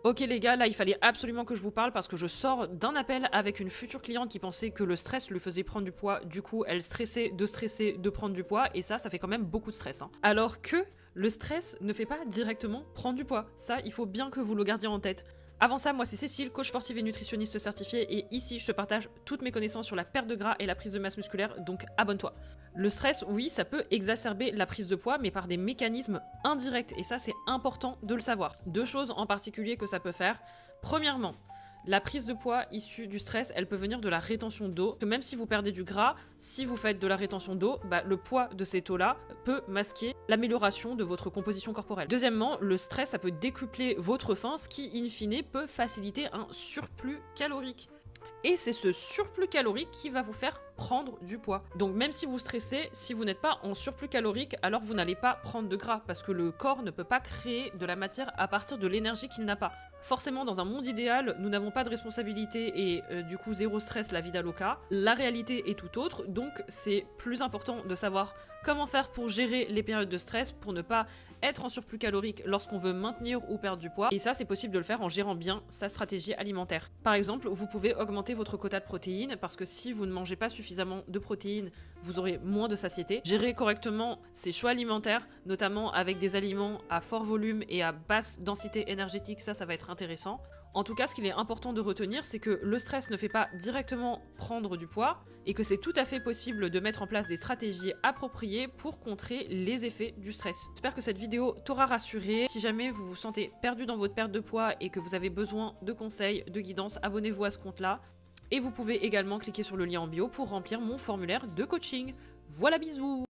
Ok les gars, là il fallait absolument que je vous parle parce que je sors d'un appel avec une future cliente qui pensait que le stress lui faisait prendre du poids. Du coup, elle stresser, de prendre du poids et ça fait quand même beaucoup de stress, hein. Alors que le stress ne fait pas directement prendre du poids. Ça, il faut bien que vous le gardiez en tête. Avant ça, moi c'est Cécile, coach sportive et nutritionniste certifiée et ici je te partage toutes mes connaissances sur la perte de gras et la prise de masse musculaire, donc abonne-toi. Le stress, oui, ça peut exacerber la prise de poids, mais par des mécanismes indirects, et ça c'est important de le savoir. Deux choses en particulier que ça peut faire. Premièrement, la prise de poids issue du stress, elle peut venir de la rétention d'eau. Que même si vous perdez du gras, si vous faites de la rétention d'eau, le poids de cette eau-là peut masquer l'amélioration de votre composition corporelle. Deuxièmement, le stress, ça peut décupler votre faim, ce qui, in fine, peut faciliter un surplus calorique. Et c'est ce surplus calorique qui va vous faire prendre du poids. Donc même si vous stressez, si vous n'êtes pas en surplus calorique, alors vous n'allez pas prendre de gras parce que le corps ne peut pas créer de la matière à partir de l'énergie qu'il n'a pas. Forcément, dans un monde idéal, nous n'avons pas de responsabilité et du coup zéro stress, la vida loca. La réalité est tout autre, donc c'est plus important de savoir comment faire pour gérer les périodes de stress, pour ne pas être en surplus calorique lorsqu'on veut maintenir ou perdre du poids. Et ça, c'est possible de le faire en gérant bien sa stratégie alimentaire. Par exemple, vous pouvez augmenter votre quota de protéines parce que si vous ne mangez pas suffisamment de protéines, vous aurez moins de satiété. Gérer correctement ses choix alimentaires, notamment avec des aliments à fort volume et à basse densité énergétique, ça va être intéressant. En tout cas, ce qu'il est important de retenir, c'est que le stress ne fait pas directement prendre du poids et que c'est tout à fait possible de mettre en place des stratégies appropriées pour contrer les effets du stress. J'espère que cette vidéo t'aura rassuré. Si jamais vous vous sentez perdu dans votre perte de poids et que vous avez besoin de conseils, de guidance, abonnez-vous à ce compte-là. Et vous pouvez également cliquer sur le lien en bio pour remplir mon formulaire de coaching. Voilà, bisous!